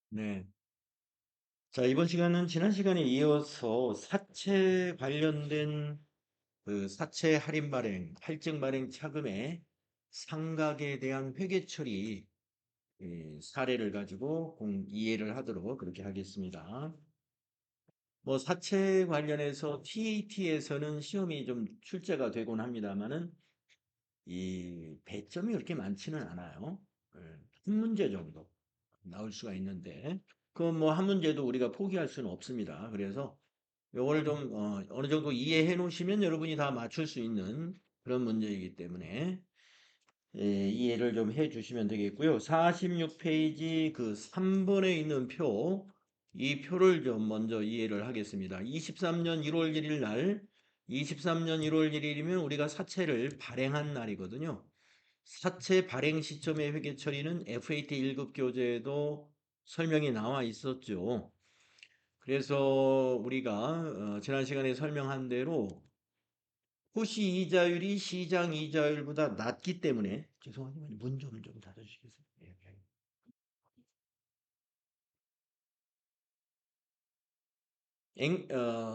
네. 자, 이번 시간은 지난 시간에 이어서 사채 관련된 그 사채 할인 발행, 할증 발행 차금의 상각에 대한 회계 처리 사례를 가지고 이해를 하도록 그렇게 하겠습니다. 뭐 사채 관련해서 TAT에서는 시험이 좀 출제가 되곤 합니다만은 이 배점이 그렇게 많지는 않아요. 예, 한 문제 정도 나올 수가 있는데 그 뭐 한 문제도 우리가 포기할 수는 없습니다. 그래서 요거를 좀 어느 정도 이해해 놓으시면 여러분이 다 맞출 수 있는 그런 문제이기 때문에 이해를 좀 해 주시면 되겠고요. 46페이지 그 3번에 있는 표, 이 표를 좀 먼저 이해를 하겠습니다. 23년 1월 1일 날, 23년 1월 1일이면 우리가 사채를 발행한 날이거든요. 사채 발행 시점의 회계 처리는 FAT 1급 교재에도 설명이 나와 있었죠. 그래서 우리가 지난 시간에 설명한 대로 호시 이자율이 시장 이자율보다 낮기 때문에 죄송하지만 문 좀 닫아주시겠어요? 예, 예.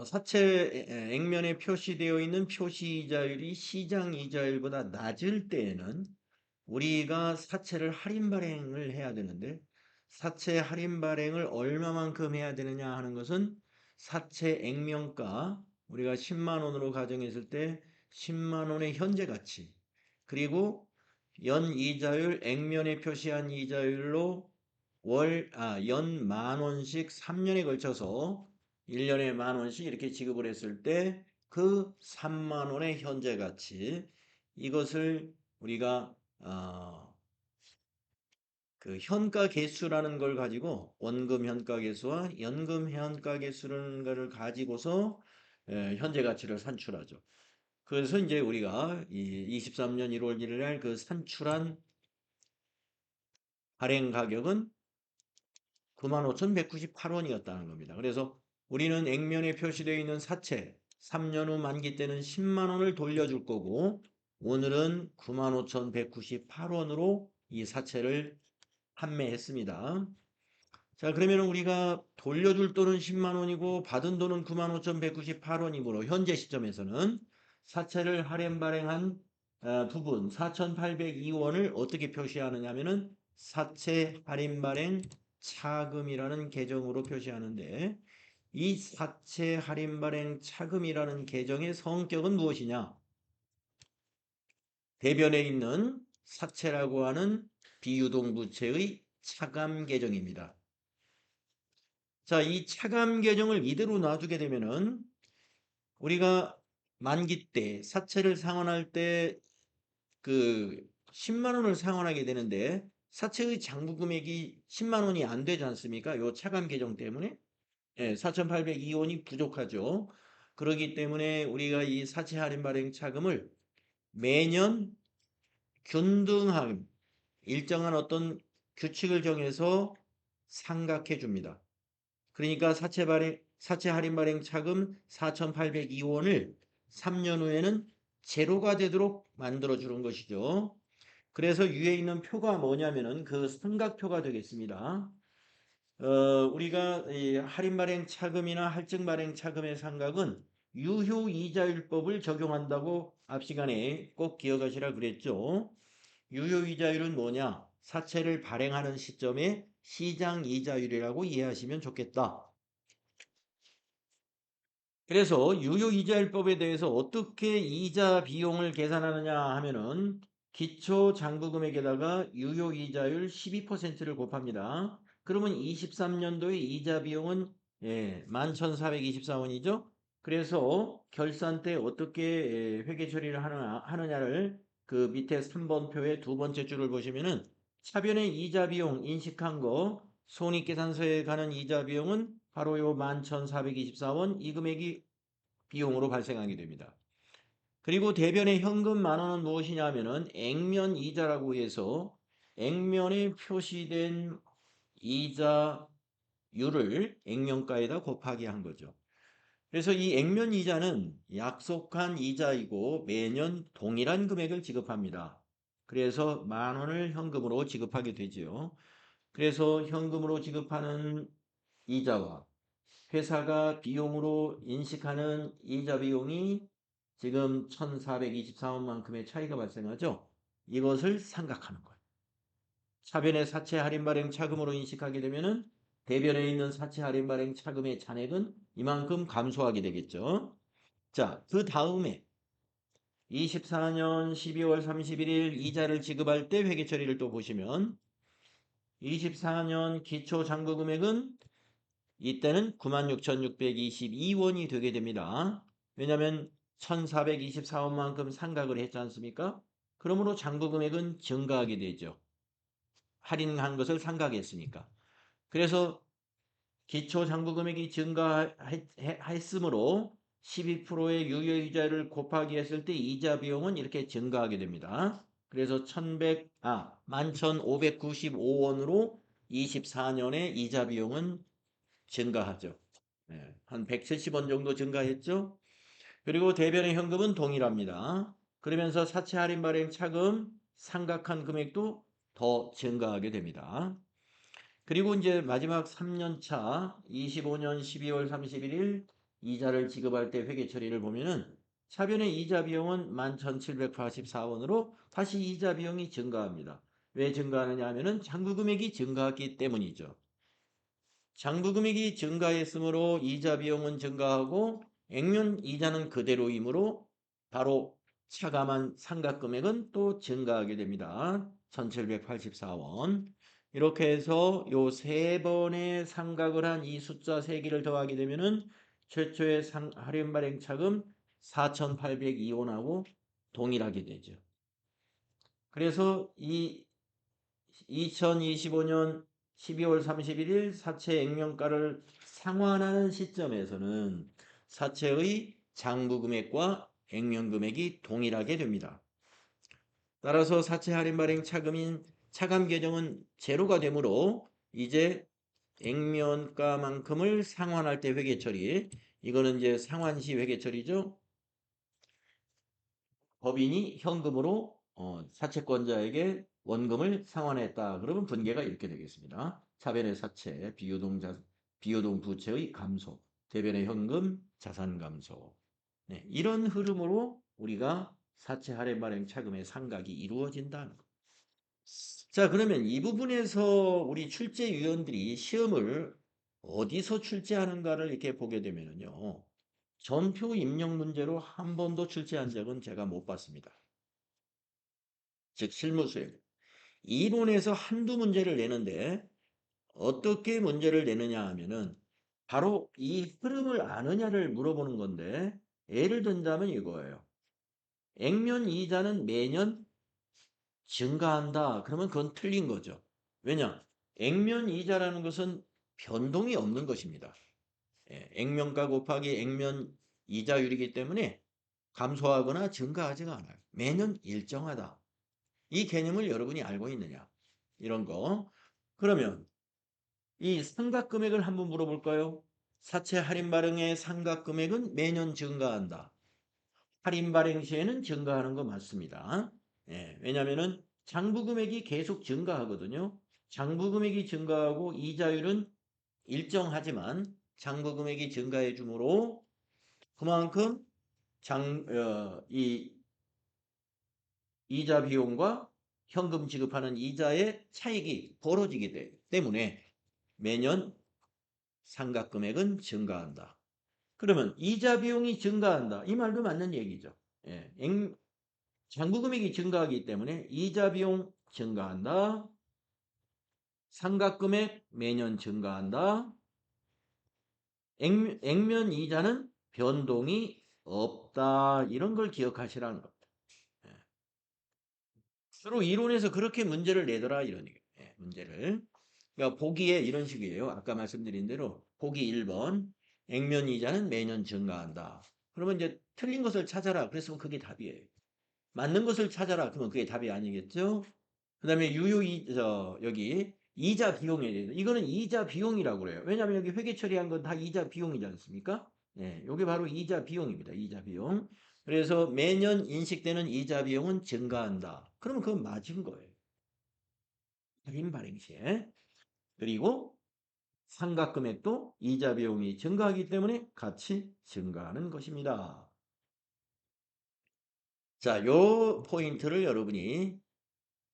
사채 액면에 표시되어 있는 표시 이자율이 시장 이자율보다 낮을 때에는 우리가 사채를 할인 발행을 해야 되는데 사채 할인 발행을 얼마만큼 해야 되느냐 하는 것은 사채 액면가 우리가 10만 원으로 가정했을 때 10만 원의 현재 가치 그리고 연 이자율 액면에 표시한 이자율로 연 만 원씩 3년에 걸쳐서 1년에 만 원씩 이렇게 지급을 했을 때 그 3만 원의 현재 가치 이것을 우리가 그 현가 계수라는 걸 가지고 원금 현가 계수와 연금 현가 계수라는 것을 가지고서 현재 가치를 산출하죠. 그래서 이제 우리가 이 23년 1월 1일 날 그 산출한 발행 가격은 95,198원이었다는 겁니다. 그래서 우리는 액면에 표시되어 있는 사채 3년 후 만기 때는 10만 원을 돌려줄 거고 오늘은 95,198원으로 이 사채를 판매했습니다. 자, 그러면 우리가 돌려줄 돈은 10만 원이고 받은 돈은 95,198원이므로 현재 시점에서는 사채를 할인 발행한 부분 4,802원을 어떻게 표시하느냐 하면은 사채 할인 발행 차금이라는 계정으로 표시하는데 이 사채 할인 발행 차금이라는 계정의 성격은 무엇이냐? 대변에 있는 사채라고 하는 비유동부채의 차감 계정입니다. 자, 이 차감 계정을 이대로 놔두게 되면은 우리가 만기 때 사채를 상환할 때 그 10만 원을 상환하게 되는데 사채의 장부 금액이 10만 원이 안 되지 않습니까? 요 차감 계정 때문에. 예, 4,802원이 부족하죠. 그렇기 때문에 우리가 이 사채 할인 발행 차금을 매년 균등한 일정한 어떤 규칙을 정해서 상각해 줍니다. 그러니까 사채 할인 발행 차금 4,802원을 3년 후에는 제로가 되도록 만들어 주는 것이죠. 그래서 위에 있는 표가 뭐냐면은 그 삼각표가 되겠습니다. 우리가 이 할인 발행 차금이나 할증 발행 차금의 상각은 유효 이자율법을 적용한다고 앞 시간에 꼭 기억하시라 그랬죠. 유효 이자율은 뭐냐? 사채를 발행하는 시점에 시장 이자율이라고 이해하시면 좋겠다. 그래서 유효이자율법에 대해서 어떻게 이자 비용을 계산하느냐 하면은 기초장부금액에다가 유효이자율 12%를 곱합니다. 그러면 23년도의 이자 비용은 11,424원이죠. 그래서 결산 때 어떻게 회계 처리를 하느냐를 그 밑에 3번 표의 두 번째 줄을 보시면은 차변의 이자 비용 인식한 거 손익계산서에 가는 이자 비용은 바로 요 11,424원 이 금액이 비용으로 발생하게 됩니다. 그리고 대변의 현금 만 원은 무엇이냐 하면은 액면 이자라고 해서 액면에 표시된 이자율을 액면가에다 곱하기 한 거죠. 그래서 이 액면 이자는 약속한 이자이고 매년 동일한 금액을 지급합니다. 그래서 만 원을 현금으로 지급하게 되죠. 그래서 현금으로 지급하는 이자와 회사가 비용으로 인식하는 이자 비용이 지금 1,424원만큼의 차이가 발생하죠. 이것을 삼각하는 거예요. 차변의 사채 할인 발행 차금으로 인식하게 되면은 대변에 있는 사채 할인 발행 차금의 잔액은 이만큼 감소하게 되겠죠. 자, 그 다음에 24년 12월 31일 이자를 지급할 때 회계 처리를 또 보시면 24년 기초 잔고 금액은 이때는 96,622원이 되게 됩니다. 왜냐하면 1,424원만큼 상각을 했지 않습니까? 그러므로 잔고 금액은 증가하게 되죠. 할인한 것을 상각했으니까. 그래서 기초 잔고 금액이 증가했으므로 12%의 유효이자를 곱하기 했을 때 이자 비용은 이렇게 증가하게 됩니다. 그래서 11,595원으로 24년에 이자 비용은 증가하죠. 한 170원 정도 증가했죠. 그리고 대변의 현금은 동일합니다. 그러면서 사채 할인 발행 차금 상각한 금액도 더 증가하게 됩니다. 그리고 이제 마지막 3년차 25년 12월 31일 이자를 지급할 때 회계 처리를 보면은 차변의 이자 비용은 11,784원으로 다시 이자 비용이 증가합니다. 왜 증가하느냐 하면은 잔고 금액이 증가했기 때문이죠. 잔고 금액이 증가했으므로 이자 비용은 증가하고 액면 이자는 그대로이므로 바로 차감한 상각 금액은 또 증가하게 됩니다. 1,784원. 이렇게 해서 요 세 번의 상각을 한 이 숫자 세 개를 더하게 되면은 최초의 할인 발행 차금 4,802원하고 동일하게 되죠. 그래서 이 2025년 12월 31일 사채 액면가를 상환하는 시점에서는 사채의 장부 금액과 액면 금액이 동일하게 됩니다. 따라서 사채 할인 발행 차금인 차감 계정은 제로가 되므로 이제 액면가만큼을 상환할 때 회계 처리, 이거는 이제 상환 시 회계 처리죠. 법인이 현금으로 사채권자에게 원금을 상환했다. 그러면 분계가 이렇게 되겠습니다. 차변의 사채, 비유동 부채의 감소, 대변의 현금, 자산 감소. 네, 이런 흐름으로 우리가 사채 할인 발행 차금의 상각이 이루어진다는 것. 자, 그러면 이 부분에서 우리 출제위원들이 시험을 어디서 출제하는가를 이렇게 보게 되면요. 전표 입력 문제로 한 번도 출제한 적은 제가 못 봤습니다. 즉 실무수행. 이론에서 한두 문제를 내는데 어떻게 문제를 내느냐 하면은 바로 이 흐름을 아느냐를 물어보는 건데 예를 든다면 이거예요. 액면 이자는 매년 증가한다. 그러면 그건 틀린 거죠. 왜냐? 액면 이자라는 것은 변동이 없는 것입니다. 액면가 곱하기 액면 이자율이기 때문에 감소하거나 증가하지가 않아요. 매년 일정하다. 이 개념을 여러분이 알고 있느냐? 이런 거. 그러면 이 상각 금액을 한번 물어볼까요? 사채 할인 발행의 상각 금액은 매년 증가한다. 할인 발행 시에는 증가하는 거 맞습니다. 왜냐면은 장부 금액이 계속 증가하거든요. 장부 금액이 증가하고 이자율은 일정하지만 장부 금액이 증가해 주므로 그만큼 이 이자 비용과 현금 지급하는 이자의 차익이 벌어지기 때문에 매년 상각 금액은 증가한다. 그러면 이자 비용이 증가한다. 이 말도 맞는 얘기죠. 장부 금액이 증가하기 때문에 이자 비용 증가한다. 상각 금액 매년 증가한다. 액면 이자는 변동이 없다. 이런 걸 기억하시라는 겁니다. 주로 이론에서 그렇게 문제를 내더라 이런 얘기예요. 문제를. 그러니까 보기에 이런 식이에요. 아까 말씀드린 대로 보기 1번 액면 이자는 매년 증가한다. 그러면 이제 틀린 것을 찾아라. 그랬으면 그게 답이에요. 맞는 것을 찾아라. 그러면 그게 답이 아니겠죠? 그 다음에 여기 이자 비용에 대해서 이거는 이자 비용이라고 그래요. 왜냐하면 여기 회계 처리한 건 다 이자 비용이지 않습니까? 이게 바로 이자 비용입니다. 이자 비용. 그래서 매년 인식되는 이자 비용은 증가한다. 그러면 그건 맞은 거예요. 할인 발행 시에. 그리고 상각 금액도 이자 비용이 증가하기 때문에 같이 증가하는 것입니다. 자, 요 포인트를 여러분이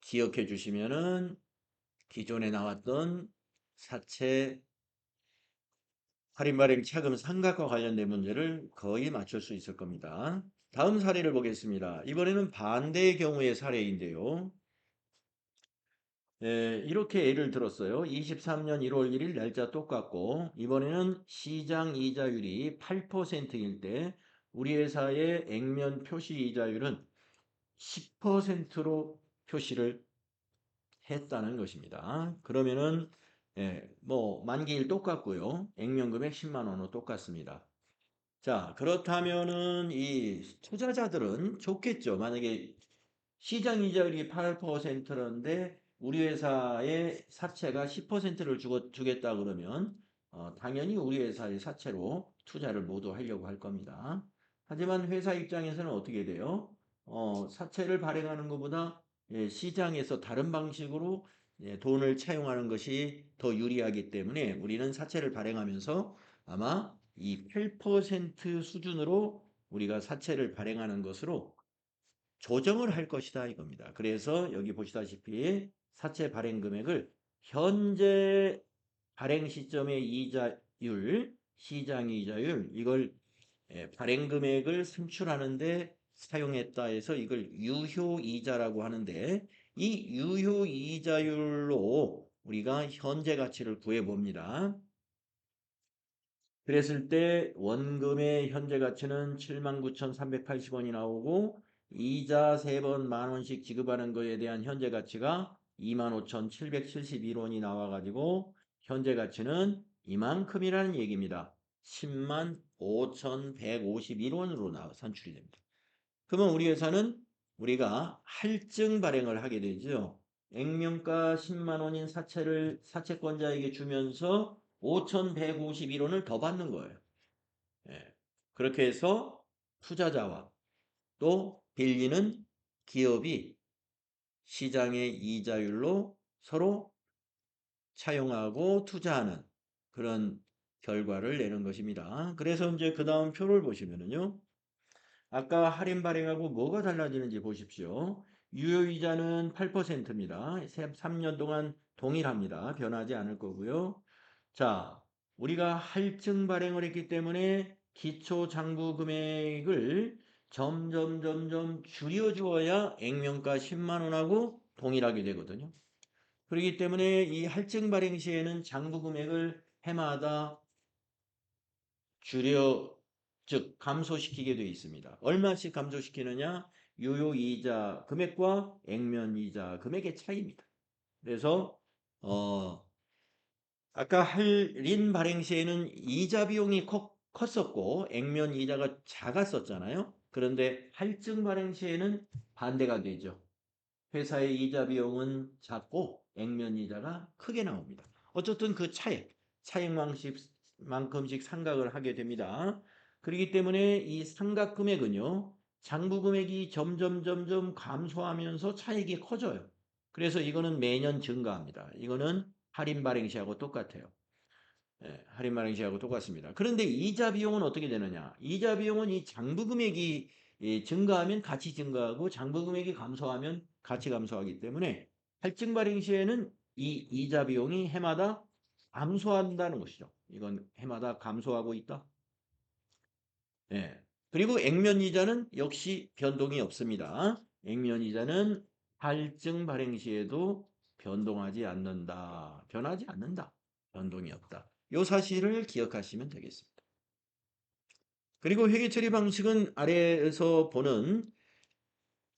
기억해 주시면은 기존에 나왔던 사채 할인 발행 차금 상각과 관련된 문제를 거의 맞출 수 있을 겁니다. 다음 사례를 보겠습니다. 이번에는 반대의 경우의 사례인데요. 이렇게 예를 들었어요. 23년 1월 1일 날짜 똑같고 이번에는 시장 이자율이 8%일 때 우리 회사의 액면 표시 이자율은 10%로 표시를 했다는 것입니다. 그러면은 뭐 만기일 똑같고요. 액면 금액 10만 원은 똑같습니다. 자, 그렇다면은 이 투자자들은 좋겠죠. 만약에 시장 이자율이 8%인데 우리 회사의 사채가 10%를 주겠다 그러면 당연히 우리 회사의 사채로 투자를 모두 하려고 할 겁니다. 하지만 회사 입장에서는 어떻게 돼요? 사채를 발행하는 것보다 시장에서 다른 방식으로 돈을 차용하는 것이 더 유리하기 때문에 우리는 사채를 발행하면서 아마 이 8% 수준으로 우리가 사채를 발행하는 것으로 조정을 할 것이다 이겁니다. 그래서 여기 보시다시피 사채 발행 금액을 현재 발행 시점의 이자율, 시장 이자율 이걸 발행 금액을 산출하는데 사용했다 해서 이걸 유효이자라고 하는데 이 유효이자율로 우리가 현재 가치를 구해 봅니다. 그랬을 때 원금의 현재 가치는 79,380원이 나오고 이자 3번 만원씩 지급하는 것에 대한 현재 가치가 25,771원이 나와가지고 현재 가치는 이만큼이라는 얘기입니다. 10만 5,151원으로 산출이 됩니다. 그러면 우리 회사는 우리가 할증 발행을 하게 되죠. 액면가 10만 원인 사채를 사채권자에게 주면서 5,151원을 더 받는 거예요. 예. 그렇게 해서 투자자와 또 빌리는 기업이 시장의 이자율로 서로 차용하고 투자하는 그런 결과를 내는 것입니다. 그래서 이제 그 다음 표를 보시면은요. 아까 할인 발행하고 뭐가 달라지는지 보십시오. 유효이자는 8%입니다. 3년 동안 동일합니다. 변하지 않을 거고요. 자, 우리가 할증 발행을 했기 때문에 기초 장부 금액을 점점 줄여주어야 액면가 10만 원하고 동일하게 되거든요. 그렇기 때문에 이 할증 발행 시에는 장부 금액을 해마다 줄여 즉 감소시키게 되어 있습니다. 얼마씩 감소시키느냐? 유효이자 금액과 액면이자 금액의 차이입니다. 그래서 아까 할인 발행 시에는 이자 비용이 컸었고 액면 이자가 작았었잖아요. 그런데 할증 발행 시에는 반대가 되죠. 회사의 이자 비용은 작고 액면 이자가 크게 나옵니다. 어쨌든 그 차액만큼씩 상각을 하게 됩니다. 그렇기 때문에 이 상각 금액은요. 장부 금액이 점점 감소하면서 차익이 커져요. 그래서 이거는 매년 증가합니다. 이거는 할인 발행 시하고 똑같아요. 할인 발행 시하고 똑같습니다. 그런데 이자 비용은 어떻게 되느냐? 이자 비용은 이 장부 금액이 증가하면 같이 증가하고 장부 금액이 감소하면 같이 감소하기 때문에 할증 발행 시에는 이 이자 비용이 해마다 감소한다는 것이죠. 이건 해마다 감소하고 있다. 예. 그리고 액면 이자는 역시 변동이 없습니다. 액면 이자는 할증 발행 시에도 변동하지 않는다. 변하지 않는다. 변동이 없다. 이 사실을 기억하시면 되겠습니다. 그리고 회계 처리 방식은 아래에서 보는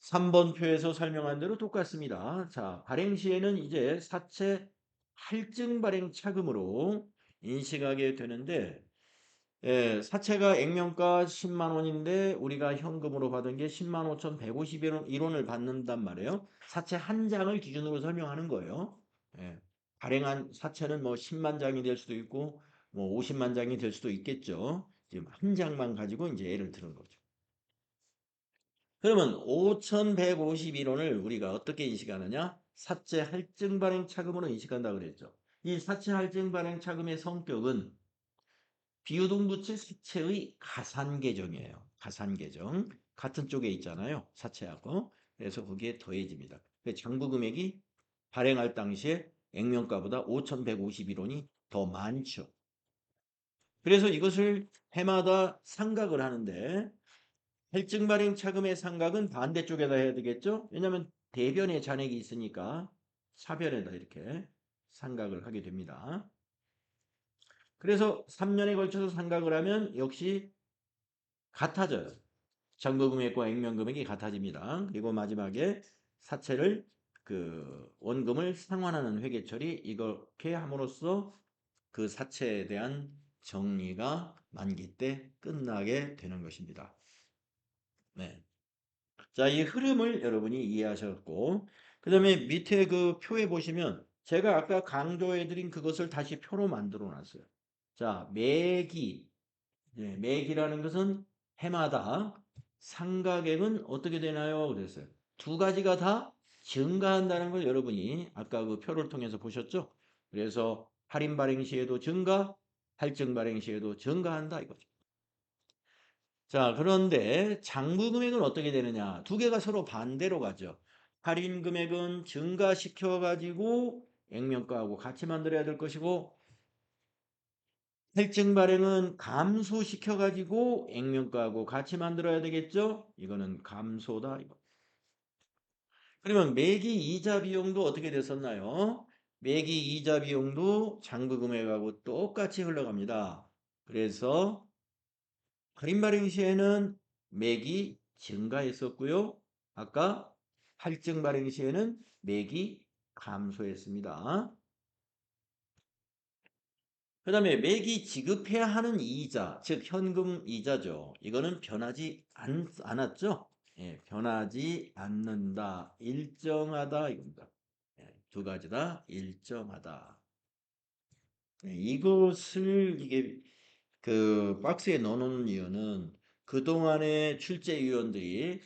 3번 표에서 설명한 대로 똑같습니다. 자, 발행 시에는 이제 사채 할증 발행 차금으로 인식하게 되는데 사채가 액면가 10만 원인데 우리가 현금으로 받은 게 10만 5,151원을 받는단 말이에요. 사채 한 장을 기준으로 설명하는 거예요. 예. 발행한 사채는 뭐 10만 장이 될 수도 있고 뭐 50만 장이 될 수도 있겠죠. 지금 한 장만 가지고 이제 예를 드는 거죠. 그러면 5,151원을 우리가 어떻게 인식하느냐? 사채 할증 발행 차금으로 인식한다고 그랬죠. 이 사채 할증 발행 차금의 성격은 비유동부채 사채의 가산계정이에요. 가산계정. 같은 쪽에 있잖아요. 사채하고. 그래서 거기에 더해집니다. 장부 금액이 발행할 당시에 액면가보다 5,151원이 더 많죠. 그래서 이것을 해마다 상각을 하는데 할증 발행 차금의 상각은 반대쪽에다 해야 되겠죠? 왜냐하면 대변에 잔액이 있으니까 사변에다 이렇게 상각을 하게 됩니다. 그래서 3년에 걸쳐서 상각을 하면 역시 같아져요. 장부 금액과 액면 금액이 같아집니다. 그리고 마지막에 사채를 원금을 상환하는 회계처리 이렇게 함으로써 그 사채에 대한 정리가 만기 때 끝나게 되는 것입니다. 네. 자, 이 흐름을 여러분이 이해하셨고, 그 다음에 밑에 그 표에 보시면 제가 아까 강조해드린 그것을 다시 표로 만들어 놨어요. 자, 매기. 네, 매기라는 것은 해마다 상가액은 어떻게 되나요? 그랬어요. 두 가지가 다 증가한다는 걸 여러분이 아까 그 표를 통해서 보셨죠? 그래서 할인 발행 시에도 증가, 할증 발행 시에도 증가한다 이거죠. 자, 그런데 장부 금액은 어떻게 되느냐? 두 개가 서로 반대로 가죠. 할인 금액은 증가시켜 가지고 액면가하고 같이 만들어야 될 것이고 할증 발행은 감소시켜 가지고 액면가하고 같이 만들어야 되겠죠? 이거는 감소다 이거. 그러면 매기 이자 비용도 어떻게 됐었나요? 매기 이자 비용도 장부 금액하고 똑같이 흘러갑니다. 그래서 할인 발행 시에는 매기 증가했었고요. 아까 할증 발행 시에는 매기 감소했습니다. 그 다음에 매기 지급해야 하는 이자, 즉 현금 이자죠. 이거는 변하지 않았죠. 예, 변하지 않는다. 일정하다 이겁니다. 예, 두 가지 다 일정하다. 예, 이것을 이게 그 박스에 넣어놓는 이유는 그동안의 출제위원들이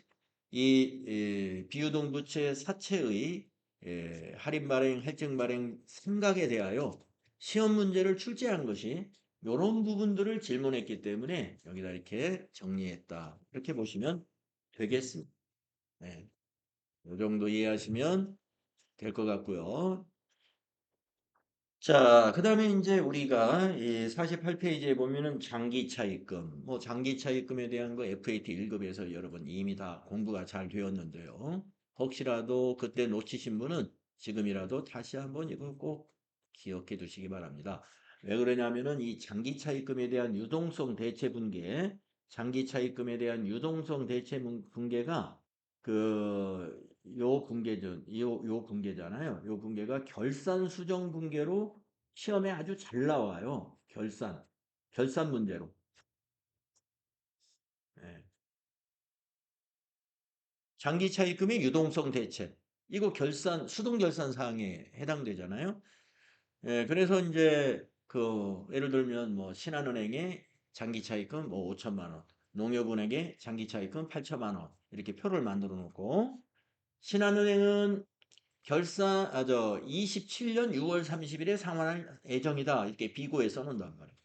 비유동부채 사채의 할인 발행, 할증 발행 생각에 대하여 시험 문제를 출제한 것이 이런 부분들을 질문했기 때문에 여기다 이렇게 정리했다. 이렇게 보시면 되겠습니다. 네. 이 정도 이해하시면 될 것 같고요. 자, 그 다음에 이제 우리가 이 48페이지에 보면은 장기 차입금, 뭐 장기 차입금에 대한 거 FAT 1급에서 여러분 이미 다 공부가 잘 되었는데요. 혹시라도 그때 놓치신 분은 지금이라도 다시 한번 이걸 꼭 기억해 두시기 바랍니다. 왜 그러냐면은 이 장기 차입금에 대한 유동성 대체 분계, 장기 차입금에 대한 유동성 대체 분계가 요 분계잖아요. 요 분계가 결산 수정 분계로 시험에 아주 잘 나와요. 결산 문제로. 예. 장기 차입금의 유동성 대체. 이거 수동 결산 사항에 해당되잖아요. 예, 그래서 이제 예를 들면 뭐 신한은행에 장기 차입금 뭐 5천만 원, 농협은행에 장기 차입금 8천만 원 이렇게 표를 만들어 놓고 신한은행은 27년 6월 30일에 상환할 예정이다. 이렇게 비고에 써놓는단 말이에요.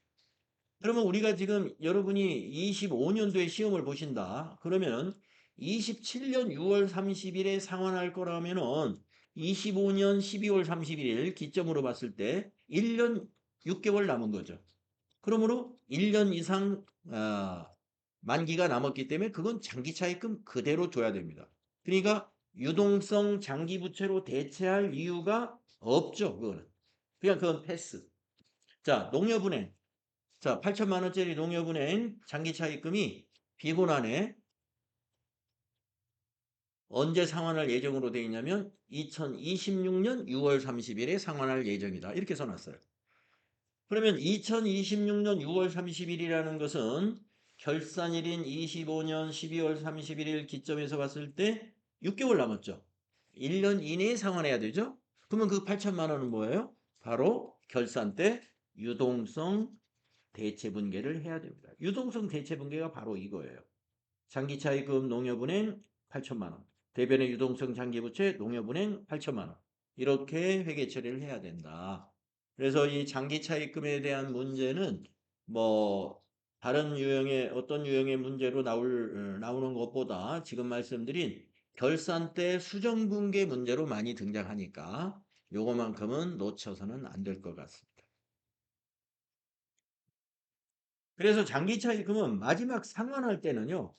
그러면 우리가 지금 여러분이 25년도에 시험을 보신다. 그러면 27년 6월 30일에 상환할 거라면은 25년 12월 31일 기점으로 봤을 때 1년 6개월 남은 거죠. 그러므로 1년 이상 만기가 남았기 때문에 그건 장기 차입금 그대로 줘야 됩니다. 그러니까 유동성 장기 부채로 대체할 이유가 없죠. 그거는. 그냥 그건 패스. 자, 농협은행. 자, 8천만 원짜리 농협은행 장기 차입금이 비곤안에 언제 상환할 예정으로 되어 있냐면 2026년 6월 30일에 상환할 예정이다. 이렇게 써놨어요. 그러면 2026년 6월 30일이라는 것은 결산일인 25년 12월 31일 기점에서 봤을 때 6개월 남았죠. 1년 이내에 상환해야 되죠. 그러면 그 8천만 원은 뭐예요? 바로 결산 때 유동성 대체 분계를 해야 됩니다. 유동성 대체 분계가 바로 이거예요. 장기차입금 농협은행 8천만 원, 대변의 유동성 장기부채 농협은행 8천만 원. 이렇게 회계 처리를 해야 된다. 그래서 이 장기 차입금에 대한 문제는 뭐 다른 유형의 어떤 유형의 문제로 나오는 것보다 지금 말씀드린 결산 때 수정분계 문제로 많이 등장하니까 요거만큼은 놓쳐서는 안 될 것 같습니다. 그래서 장기 차입금은 마지막 상환할 때는요.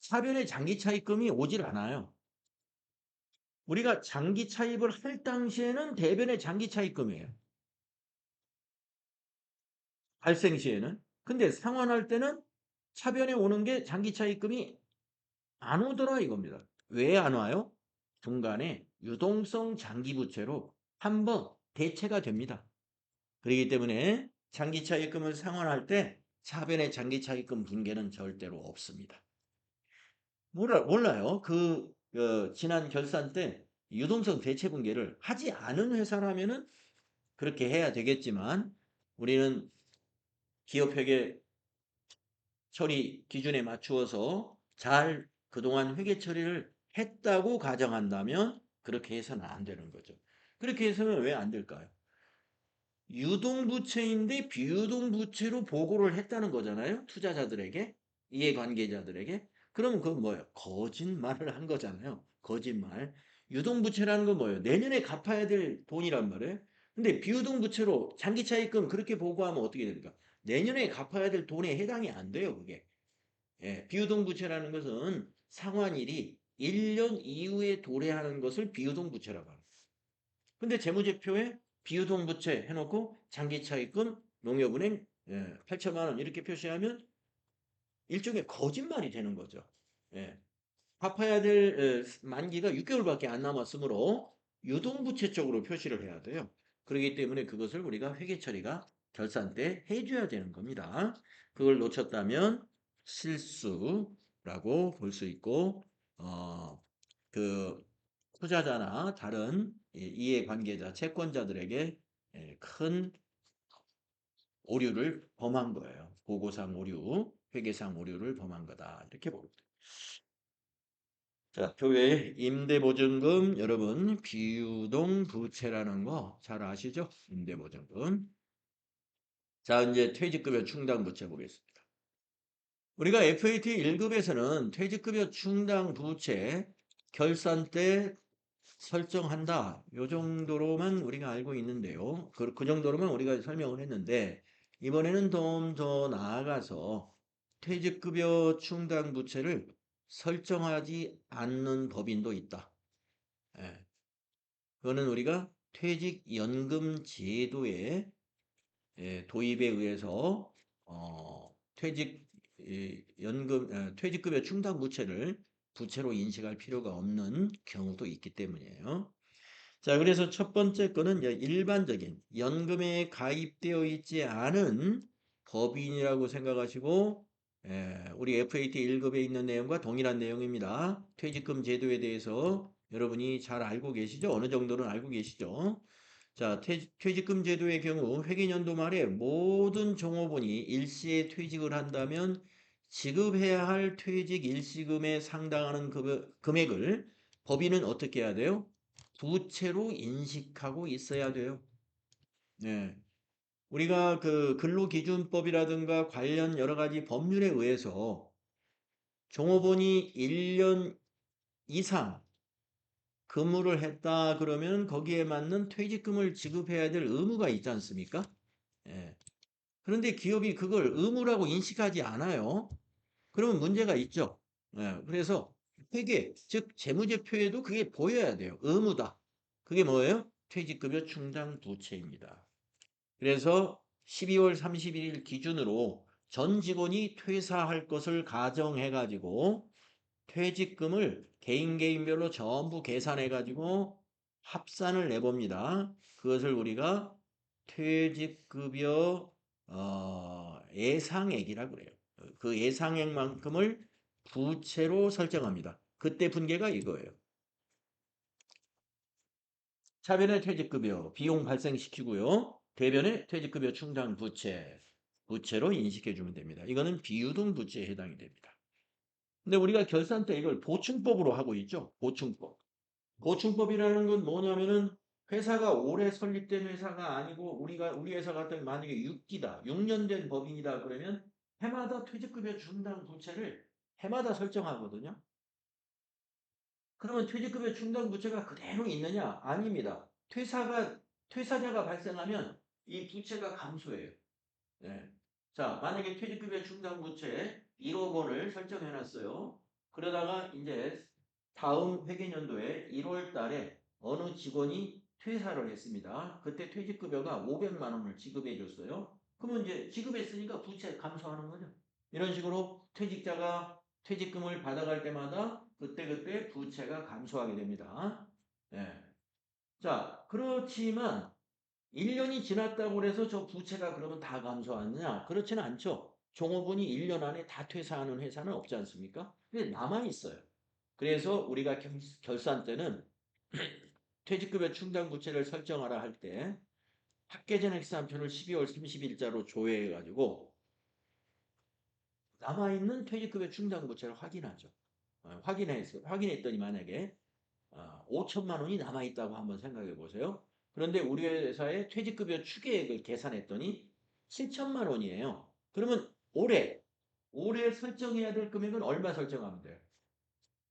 차변의 장기 차입금이 오질 않아요. 우리가 장기 차입을 할 당시에는 대변의 장기 차입금이에요. 발생 시에는. 근데 상환할 때는 차변에 오는 게 장기 차입금이 안 오더라 이겁니다. 왜 안 와요? 중간에 유동성 장기 부채로 한번 대체가 됩니다. 그렇기 때문에 장기 차입금을 상환할 때 차변의 장기 차입금 붕괴는 절대로 없습니다. 몰라요. 지난 결산 때 유동성 대체 붕괴를 하지 않은 회사라면은 그렇게 해야 되겠지만 우리는 기업회계 처리 기준에 맞추어서 잘 그동안 회계 처리를 했다고 가정한다면 그렇게 해서는 안 되는 거죠. 그렇게 해서는 왜 안 될까요? 유동부채인데 비유동부채로 보고를 했다는 거잖아요. 투자자들에게, 이해관계자들에게. 그러면 그건 뭐예요? 거짓말을 한 거잖아요. 거짓말. 유동부채라는 건 뭐예요? 내년에 갚아야 될 돈이란 말이에요. 근데 비유동부채로 장기차입금 그렇게 보고하면 어떻게 됩니까? 내년에 갚아야 될 돈에 해당이 안 돼요, 그게. 예, 비유동부채라는 것은 상환일이 1년 이후에 도래하는 것을 비유동부채라고 합니다. 근데 재무제표에 비유동부채 해놓고 장기차입금 농협은행 8천만 원 이렇게 표시하면 일종의 거짓말이 되는 거죠. 예. 갚아야 될 만기가 6개월밖에 안 남았으므로 유동부채 쪽으로 표시를 해야 돼요. 그렇기 때문에 그것을 우리가 회계처리가 결산 때 해줘야 되는 겁니다. 그걸 놓쳤다면 실수라고 볼 수 있고 그 투자자나 다른 이해관계자, 채권자들에게 큰 오류를 범한 거예요. 보고상 오류, 회계상 오류를 범한 거다. 이렇게 봅니다. 자, 교외 임대보증금 여러분 비유동 부채라는 거 잘 아시죠? 임대보증금. 자, 이제 퇴직급여 충당 부채 보겠습니다. 우리가 FAT 1급에서는 퇴직급여 충당 부채 결산 때 설정한다. 요 정도로만 우리가 알고 있는데요. 그 정도로만 우리가 설명을 했는데 이번에는 좀 더 나아가서 퇴직급여 충당 부채를 설정하지 않는 법인도 있다. 예. 그거는 우리가 퇴직연금 제도의 도입에 의해서 퇴직급여 충당 부채를 부채로 인식할 필요가 없는 경우도 있기 때문이에요. 자, 그래서 첫 번째 거는 일반적인 연금에 가입되어 있지 않은 법인이라고 생각하시고 우리 FAT 1급에 있는 내용과 동일한 내용입니다. 퇴직금 제도에 대해서 여러분이 잘 알고 계시죠? 어느 정도는 알고 계시죠? 자, 퇴직금 제도의 경우 회계연도 말에 모든 종업원이 일시에 퇴직을 한다면 지급해야 할 퇴직 일시금에 상당하는 금액을 법인은 어떻게 해야 돼요? 부채로 인식하고 있어야 돼요. 네. 우리가 그 근로기준법이라든가 관련 여러 가지 법률에 의해서 종업원이 1년 이상 근무를 했다 그러면 거기에 맞는 퇴직금을 지급해야 될 의무가 있지 않습니까? 예. 그런데 기업이 그걸 의무라고 인식하지 않아요. 그러면 문제가 있죠. 예. 그래서 회계, 즉 재무제표에도 그게 보여야 돼요. 의무다. 그게 뭐예요? 퇴직급여 충당 부채입니다. 그래서 12월 31일 기준으로 전 직원이 퇴사할 것을 가정해 가지고 퇴직금을 개인별로 전부 계산해 가지고 합산을 내봅니다. 그것을 우리가 퇴직급여 예상액이라고 그래요. 그 예상액만큼을 부채로 설정합니다. 그때 분계가 이거예요. 차변의 퇴직급여 비용 발생시키고요. 대변의 퇴직급여 충당 부채로 인식해 주면 됩니다. 이거는 비유동 부채에 해당이 됩니다. 근데 우리가 결산 때 이걸 보충법으로 하고 있죠. 보충법. 보충법이라는 건 뭐냐면은 회사가 올해 설립된 회사가 아니고 우리 회사 같은 경우 만약에 6기다. 6년 된 법인이다 그러면 해마다 퇴직급여 충당 부채를 해마다 설정하거든요. 그러면 퇴직급여 충당 부채가 그대로 있느냐? 아닙니다. 퇴사자가 발생하면 이 부채가 감소해요. 네. 자, 만약에 퇴직급여 충당 부채 1억 원을 설정해 놨어요. 그러다가 이제 다음 회계연도에 1월 달에 어느 직원이 퇴사를 했습니다. 그때 퇴직급여가 500만 원을 지급해 줬어요. 그러면 이제 지급했으니까 부채 감소하는 거죠. 이런 식으로 퇴직자가 퇴직금을 받아갈 때마다 그때그때 부채가 감소하게 됩니다. 예. 자, 그렇지만 1년이 지났다고 해서 저 부채가 그러면 다 감소하느냐? 그렇지는 않죠. 종업원이 1년 안에 다 퇴사하는 회사는 없지 않습니까? 근데 남아있어요. 그래서 우리가 결산 때는 퇴직급여 충당 부채를 설정하라 할 때 합계전 액수함표를 12월 30일자로 조회해가지고 남아있는 퇴직급여 충당 부채를 확인하죠. 확인했더니 만약에 5천만 원이 남아있다고 한번 생각해 보세요. 그런데 우리 회사의 퇴직급여 추계액을 계산했더니 7천만 원이에요. 그러면 올해 설정해야 될 금액은 얼마 설정하면 돼요?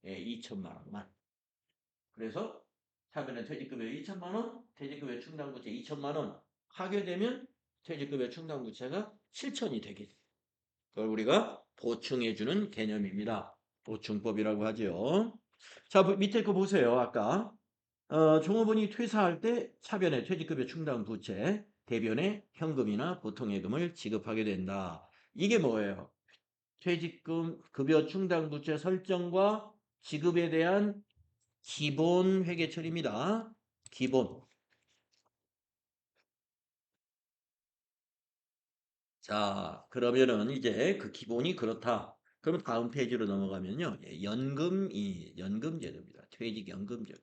예, 2천만 원만. 그래서 하면은 퇴직급여 2천만 원, 퇴직급여 충당부채 2천만 원 하게 되면 퇴직급여 충당부채가 7천이 되게 돼요. 그걸 우리가 보충해주는 개념입니다. 보충법이라고 하죠. 자, 밑에 거 보세요. 아까 종업원이 퇴사할 때 차변에 퇴직급여 충당 부채, 대변에 현금이나 보통예금을 지급하게 된다. 이게 뭐예요? 퇴직금 급여 충당 부채 설정과 지급에 대한 기본 회계처리입니다. 기본. 자, 그러면은 이제 그 기본이 그렇다. 그럼 다음 페이지로 넘어가면요. 예, 연금제도입니다. 퇴직연금제도.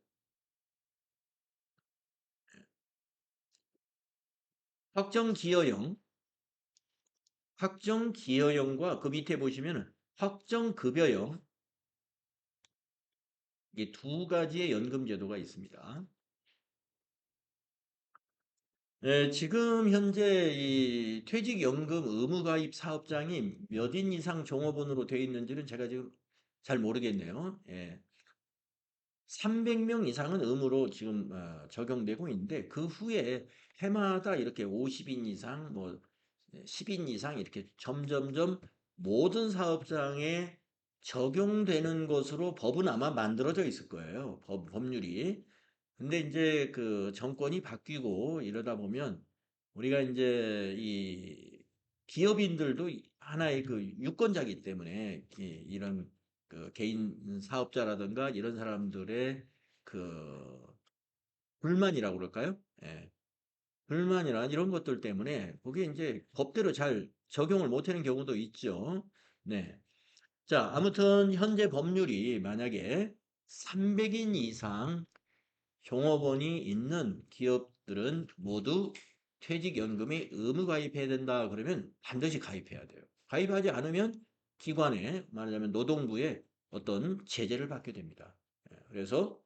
확정기여형, 확정기여형과 그 밑에 보시면은 확정급여형, 이게 두 가지의 연금제도가 있습니다. 예, 지금 현재 이 퇴직연금 의무가입 사업장이 몇 인 이상 종업원으로 되어 있는지는 제가 지금 잘 모르겠네요. 예. 300명 이상은 의무로 지금 적용되고 있는데 그 후에 해마다 이렇게 50인 이상, 뭐 10인 이상 이렇게 점점점 모든 사업장에 적용되는 것으로 법은 아마 만들어져 있을 거예요. 법률이. 근데 이제 그 정권이 바뀌고 이러다 보면 우리가 이제 이 기업인들도 하나의 그 유권자이기 때문에 이런 그 개인 사업자라든가 이런 사람들의 그 불만이라고 그럴까요? 예. 불만이나 이런 것들 때문에 그게 이제 법대로 잘 적용을 못하는 경우도 있죠. 네. 자, 아무튼 현재 법률이 만약에 300인 이상 종업원이 있는 기업들은 모두 퇴직연금에 의무 가입해야 된다 그러면 반드시 가입해야 돼요. 가입하지 않으면 기관에 말하자면 노동부에 어떤 제재를 받게 됩니다. 그래서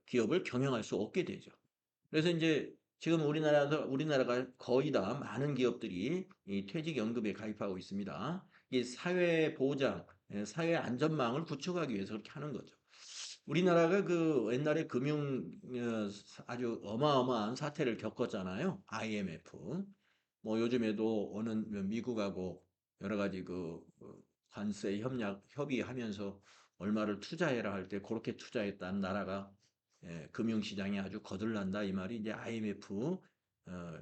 기업을 경영할 수 없게 되죠. 그래서 이제 지금 우리나라가 거의 다 많은 기업들이 이 퇴직연금에 가입하고 있습니다. 이 사회 보장, 사회 안전망을 구축하기 위해서 그렇게 하는 거죠. 우리나라가 그 옛날에 아주 어마어마한 사태를 겪었잖아요. IMF. 뭐 요즘에도 어느 미국하고 여러 가지 관세 협의하면서 얼마를 투자해라 할 때 그렇게 투자했다는 나라가 금융시장이 아주 거들난다 이 말이 이제 IMF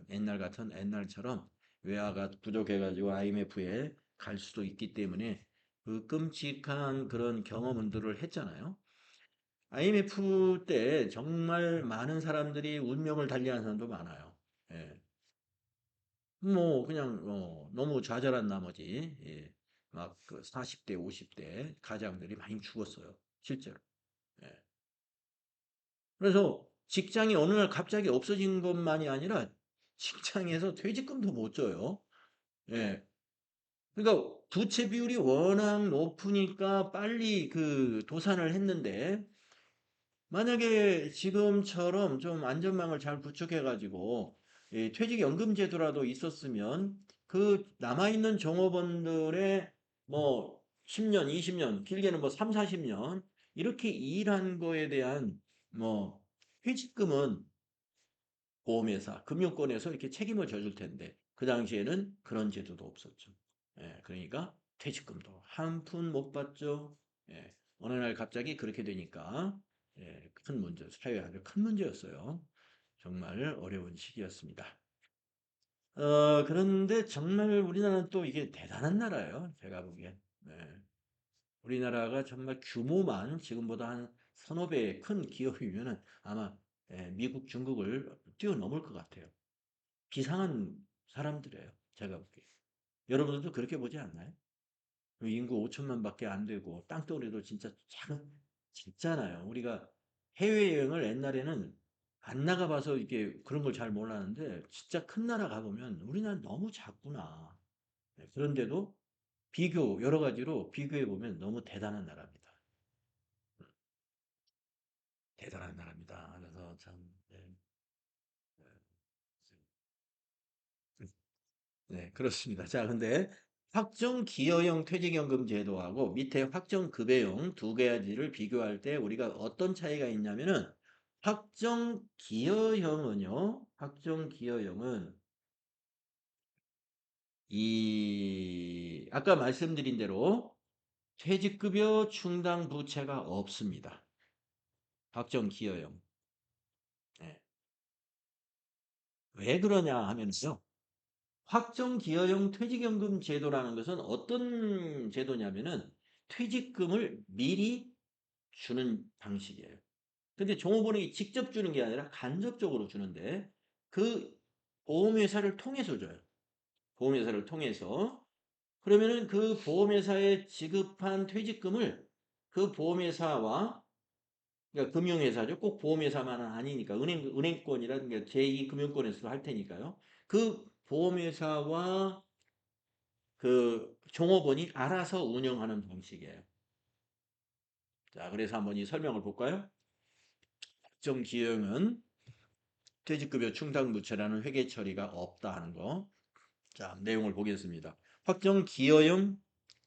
옛날처럼 외화가 부족해가지고 IMF에 갈 수도 있기 때문에 그 끔찍한 그런 경험들을 했잖아요. IMF 때 정말 많은 사람들이 운명을 달리한 사람도 많아요. 예. 뭐 그냥 너무 좌절한 나머지 막그 40대, 50대 가장들이 많이 죽었어요. 실제로. 예. 그래서 직장이 어느 날 갑자기 없어진 것만이 아니라 직장에서 퇴직금도 못 줘요. 예. 그러니까 부채 비율이 워낙 높으니까 빨리 그 도산을 했는데 만약에 지금처럼 좀 안전망을 잘 구축해가지고 이 퇴직연금제도라도 있었으면 그 남아있는 종업원들의 뭐 10년, 20년, 길게는 뭐 3, 40년 이렇게 일한 거에 대한 뭐 퇴직금은 보험회사, 금융권에서 이렇게 책임을 져줄 텐데 그 당시에는 그런 제도도 없었죠. 예, 그러니까 퇴직금도 한 푼 못 받죠. 예, 어느 날 갑자기 그렇게 되니까 예, 큰 문제, 사회에 아주 큰 문제였어요. 정말 어려운 시기였습니다. 그런데 정말 우리나라는 또 이게 대단한 나라예요. 제가 보기엔. 예, 우리나라가 정말 규모만 지금보다 한 서너 배의 큰 기업이면은 아마 예, 미국, 중국을 뛰어넘을 것 같아요. 비상한 사람들이에요. 제가 보기에. 여러분들도 그렇게 보지 않나요? 인구 5천만밖에 안 되고 땅덩어리도 진짜 작잖아요. 우리가 해외여행을 옛날에는 안 나가봐서 이게 그런 걸 잘 몰랐는데 진짜 큰 나라 가보면 우리나라 너무 작구나. 네, 그런데도 여러 가지로 비교해 보면 너무 대단한 나라입니다. 대단한 나라입니다. 그래서 참, 네, 네. 네, 그렇습니다. 자, 근데 확정 기여형 퇴직연금 제도하고 밑에 확정 급여형 두 가지를 비교할 때 우리가 어떤 차이가 있냐면은 확정 기여형은 이 아까 말씀드린 대로 퇴직급여 충당 부채가 없습니다. 확정 기여형. 네. 왜 그러냐 하면요. 확정 기여형 퇴직연금 제도라는 것은 어떤 제도냐면은 퇴직금을 미리 주는 방식이에요. 근데 종업원이 직접 주는 게 아니라 간접적으로 주는데 그 보험회사를 통해서 줘요. 보험회사를 통해서. 그러면은 그 보험회사에 지급한 퇴직금을 그 보험회사와 그러니까 금융회사죠. 꼭 보험회사만은 아니니까 은행권이라든가 제2금융권에서도 할 테니까요. 그 보험회사와 그 종업원이 알아서 운영하는 방식이에요. 자, 그래서 한번 이 설명을 볼까요? 확정 기여형은 퇴직급여 충당부채라는 회계 처리가 없다 하는 거. 자, 내용을 보겠습니다. 확정 기여형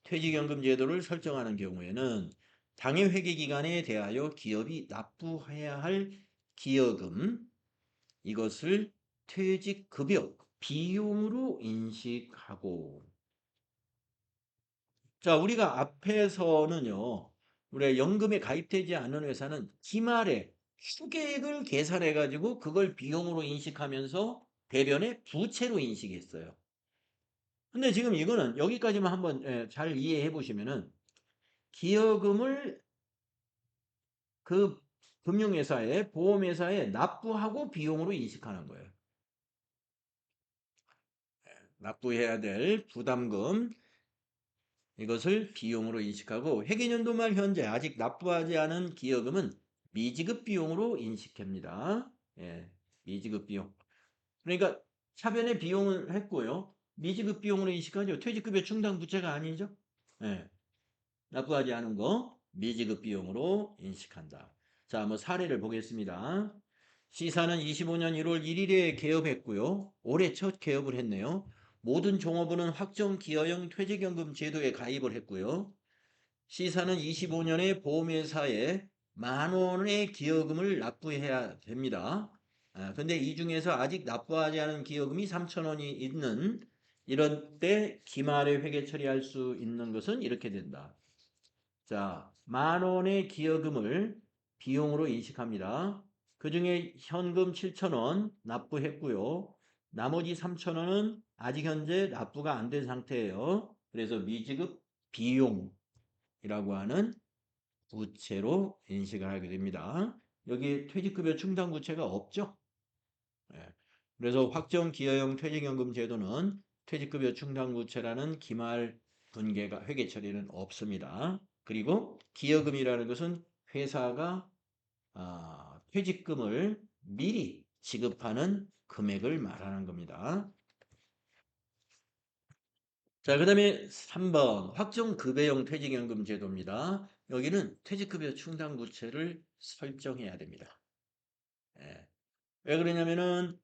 퇴직연금 제도를 설정하는 경우에는 당해 회계 기간에 대하여 기업이 납부해야 할 기여금 이것을 퇴직급여 비용으로 인식하고 자, 우리가 앞에서는요, 우리 연금에 가입되지 않는 회사는 기말에 추계액을 계산해가지고 그걸 비용으로 인식하면서 대변에 부채로 인식했어요. 근데 지금 이거는 여기까지만 한번 잘 이해해 보시면은 기여금을 그 금융회사에 보험회사에 납부하고 비용으로 인식하는 거예요. 납부해야 될 부담금 이것을 비용으로 인식하고 회계연도 말 현재 아직 납부하지 않은 기여금은 미지급 비용으로 인식합니다. 예, 미지급 비용. 그러니까 차변의 비용을 했고요. 미지급 비용으로 인식하죠. 퇴직급여 충당 부채가 아니죠. 예, 납부하지 않은 거 미지급 비용으로 인식한다. 자, 한번 사례를 보겠습니다. C사는 25년 1월 1일에 개업했고요. 올해 첫 개업을 했네요. 모든 종업원은 확정 기여형 퇴직연금 제도에 가입을 했고요. C사는 25년에 보험회사에 10,000원의 기여금을 납부해야 됩니다. 근데 이 중에서 아직 납부하지 않은 기여금이 3,000원이 있는 이런 때 기말에 회계 처리할 수 있는 것은 이렇게 된다. 자, 10,000원의 기여금을 비용으로 인식합니다. 그 중에 현금 7,000원 납부했고요. 나머지 3,000원은 아직 현재 납부가 안 된 상태예요. 그래서 미지급 비용이라고 하는 부채로 인식을 하게 됩니다. 여기 퇴직급여 충당 부채가 없죠. 예. 그래서 확정 기여형 퇴직연금 제도는 퇴직급여 충당부채라는 기말 분계가 회계 처리는 없습니다. 그리고 기여금이라는 것은 회사가 퇴직금을 미리 지급하는 금액을 말하는 겁니다. 자, 그 다음에 3번 확정급여형 퇴직연금 제도입니다. 여기는 퇴직급여 충당 부채를 설정해야 됩니다. 예. 왜 그러냐면은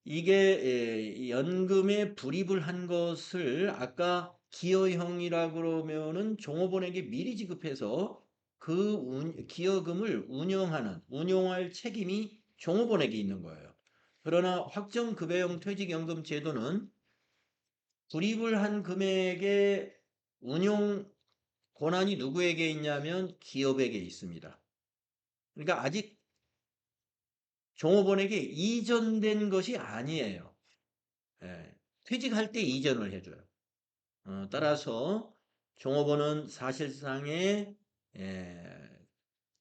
이게 이 연금에 불입을 한 것을 아까 기여형이라고 그러면은 종업원에게 미리 지급해서 그 기여금을 운용할 책임이 종업원에게 있는 거예요. 그러나 확정급여형 퇴직연금 제도는 불입을 한 금액의 운용 권한이 누구에게 있냐면 기업에게 있습니다. 그러니까 아직 종업원에게 이전된 것이 아니에요. 예, 퇴직할 때 이전을 해줘요. 따라서 종업원은 사실상의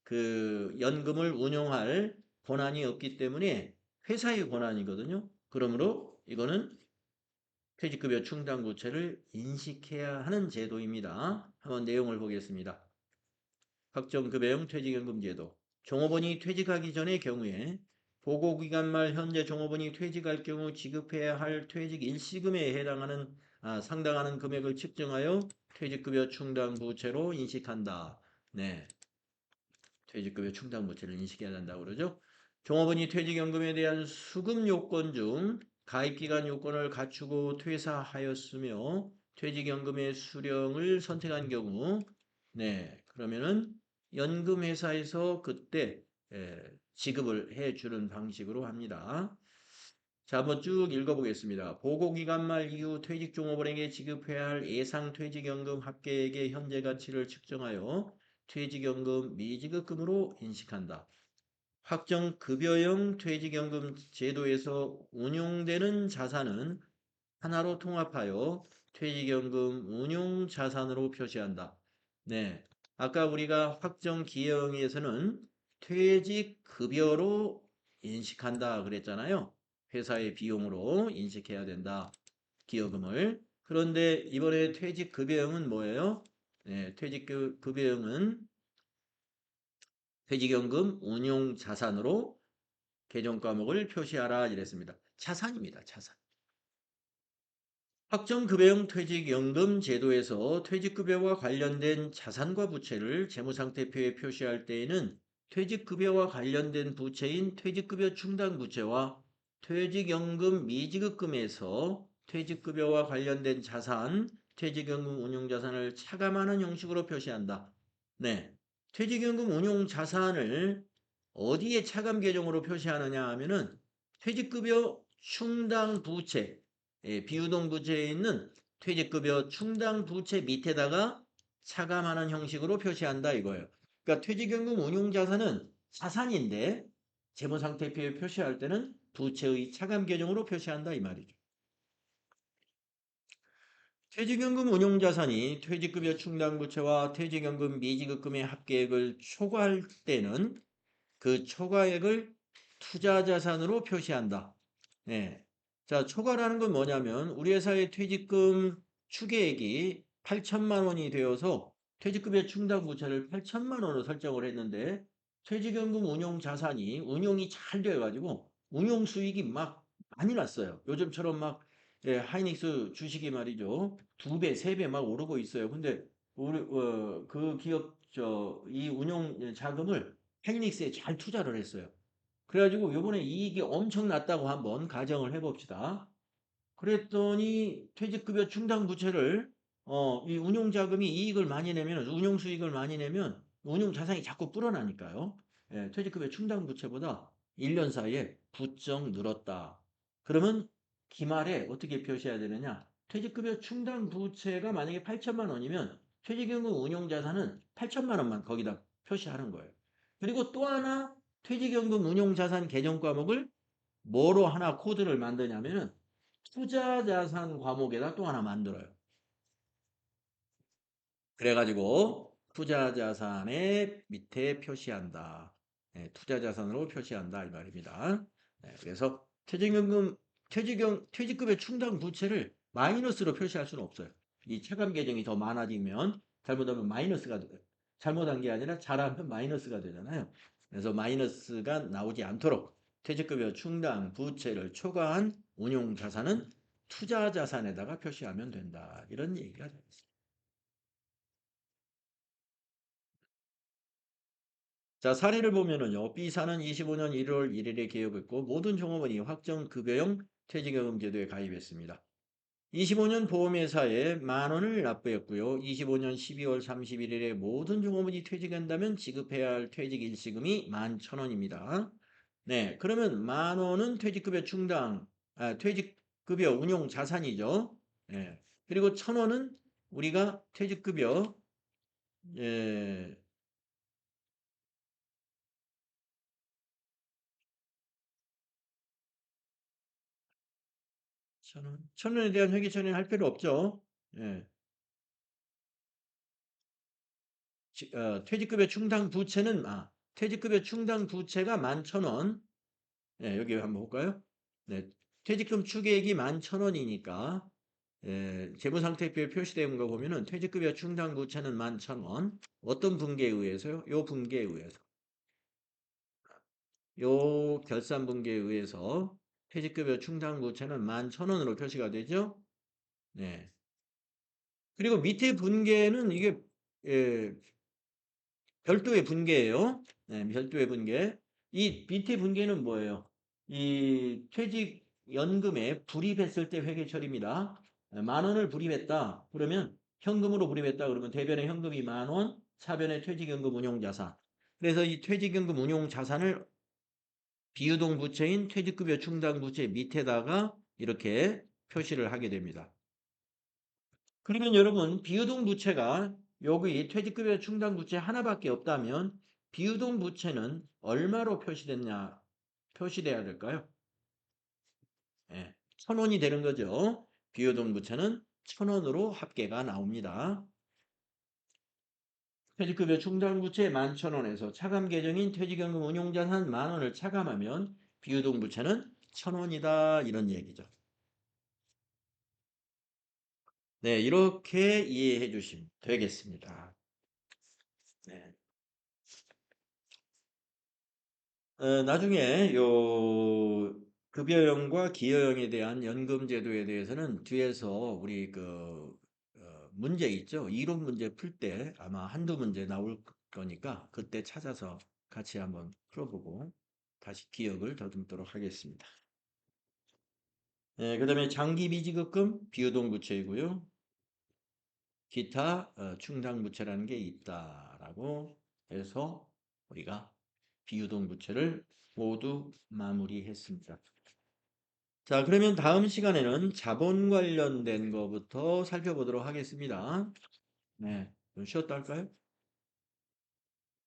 그 연금을 운용할 권한이 없기 때문에 회사의 권한이거든요. 그러므로 이거는 퇴직급여 충당부채를 인식해야 하는 제도입니다. 한번 내용을 보겠습니다. 확정급여형 퇴직연금 제도. 종업원이 퇴직하기 전의 경우에 보고기간 말 현재 종업원이 퇴직할 경우 지급해야 할 퇴직 일시금에 상당하는 금액을 측정하여 퇴직급여 충당부채로 인식한다. 네, 퇴직급여 충당부채를 인식해야 한다고 그러죠. 종업원이 퇴직연금에 대한 수급 요건 중 가입기간 요건을 갖추고 퇴사하였으며 퇴직연금의 수령을 선택한 경우 네, 그러면은 연금회사에서 그때 지급을 해주는 방식으로 합니다. 자, 한번 쭉 읽어보겠습니다. 보고기간 말 이후 퇴직종업원에게 지급해야 할 예상퇴직연금 합계액의 현재 가치를 측정하여 퇴직연금 미지급금으로 인식한다. 확정급여형 퇴직연금 제도에서 운용되는 자산은 하나로 통합하여 퇴직연금 운용자산으로 표시한다. 네, 아까 우리가 확정기여형에서는 퇴직급여로 인식한다 그랬잖아요. 회사의 비용으로 인식해야 된다. 기여금을. 그런데 이번에 퇴직급여형은 뭐예요? 네, 퇴직급여형은 퇴직연금 운용자산으로 개정 과목을 표시하라 이랬습니다. 자산입니다. 자산. 확정급여형 퇴직연금 제도에서 퇴직급여와 관련된 자산과 부채를 재무상태표에 표시할 때에는 퇴직급여와 관련된 부채인 퇴직급여 충당부채와 퇴직연금 미지급금에서 퇴직급여와 관련된 자산, 퇴직연금 운용자산을 차감하는 형식으로 표시한다. 네, 퇴직연금 운용자산을 어디에 차감 계정으로 표시하느냐 하면은 퇴직급여 충당부채 비유동 부채에 있는 퇴직급여 충당 부채 밑에다가 차감하는 형식으로 표시한다 이거예요. 그러니까 퇴직연금 운용자산은 자산인데 재무상태표에 표시할 때는 부채의 차감 계정으로 표시한다 이 말이죠. 퇴직연금 운용자산이 퇴직급여 충당부채와 퇴직연금 미지급금의 합계액을 초과할 때는 그 초과액을 투자자산으로 표시한다. 네. 자, 초과라는 건 뭐냐면 우리 회사의 퇴직금 추계액이 8천만 원이 되어서 퇴직급여 충당부채를 8천만 원으로 설정을 했는데 퇴직연금 운용 자산이 운용이 잘 돼가지고 운용 수익이 막 많이 났어요. 요즘처럼 막 하이닉스 주식이 말이죠. 2배, 3배 막 오르고 있어요. 근데 우리 그 기업 이 운용 자금을 하이닉스에 잘 투자를 했어요. 그래가지고 요번에 이익이 엄청 났다고 한번 가정을 해봅시다. 그랬더니 퇴직급여 충당부채를 이 운용자금이 이익을 많이 내면 운용수익을 많이 내면 운용자산이 자꾸 불어나니까요. 퇴직급여 충당부채보다 1년 사이에 부쩍 늘었다. 그러면 기말에 어떻게 표시해야 되느냐? 퇴직급여 충당부채가 만약에 8천만 원이면 퇴직연금 운용자산은 8천만 원만 거기다 표시하는 거예요. 그리고 또 하나 퇴직연금 운용자산 개정 과목을 뭐로 하나 코드를 만드냐면은 투자자산 과목에다 또 하나 만들어요. 그래가지고 투자자산의 밑에 표시한다. 네, 투자자산으로 표시한다 이 말입니다. 네, 그래서 퇴직급여 충당 부채를 마이너스로 표시할 수는 없어요. 이 차감 계정이 더 많아지면 잘못하면 마이너스가 돼요. 잘못한 게 아니라 잘하면 마이너스가 되잖아요. 그래서 마이너스가 나오지 않도록 퇴직급여 충당 부채를 초과한 운용자산은 투자 자산에다가 표시하면 된다. 이런 얘기가 되겠습니다. 자, 사례를 보면은요. B사는 25년 1월 1일에 개업했고 모든 종업원이 확정급여형 퇴직연금 제도에 가입했습니다. 25년 보험회사에 10,000원을 납부했고요. 25년 12월 31일에 모든 종업원이 퇴직한다면 지급해야 할 퇴직일시금이 11,000원입니다. 네, 그러면 10,000원은 퇴직급여 운용 자산이죠. 네, 그리고 1,000원은 우리가 퇴직급여, 예, 1,000원. 1,000원에 대한 회계 처리는 할 필요 없죠. 예. 퇴직급여 충당 부채는, 퇴직급여 충당 부채가 11,000원. 예, 여기 한번 볼까요? 네. 퇴직금 추계액이 11,000원이니까, 재무상태표에 표시된 거 보면은 퇴직급여 충당 부채는 11,000원. 어떤 분기에 의해서요? 요 분기에 의해서. 요 결산 분기에 의해서 퇴직급여 충당 부채는 11,000원으로 표시가 되죠? 네. 그리고 밑에 분계는 이게 예, 별도의 분계예요. 네, 별도의 분계. 이 밑에 분계는 뭐예요? 이 퇴직연금에 불입했을 때 회계 처리입니다. 10,000원을 불입했다. 그러면 현금으로 불입했다. 그러면 대변의 현금이 10,000원, 차변의 퇴직연금 운용자산. 그래서 이 퇴직연금 운용자산을 비유동 부채인 퇴직급여 충당 부채 밑에다가 이렇게 표시를 하게 됩니다. 그러면 여러분 비유동 부채가 여기 퇴직급여 충당 부채 하나밖에 없다면 비유동 부채는 얼마로 표시돼야 될까요? 예, 1,000원이 되는 거죠. 비유동 부채는 1,000원으로 합계가 나옵니다. 퇴직급여 충당 부채 11,000원에서 차감 계정인 퇴직연금 운용자산 10,000원을 차감하면 비유동 부채는 1,000원이다 이런 얘기죠. 네, 이렇게 이해해 주시면 되겠습니다. 네. 나중에 요 급여형과 기여형에 대한 연금 제도에 대해서는 뒤에서 우리 문제 있죠? 이론 문제 풀 때 아마 한두 문제 나올 거니까 그때 찾아서 같이 한번 풀어보고 다시 기억을 더듬도록 하겠습니다. 네, 그다음에 장기 미지급금 비유동 부채이고요. 기타 충당 부채라는 게 있다라고 해서 우리가 비유동 부채를 모두 마무리했습니다. 자, 그러면 다음 시간에는 자본 관련된 거부터 살펴보도록 하겠습니다. 네, 좀 쉬었다 할까요?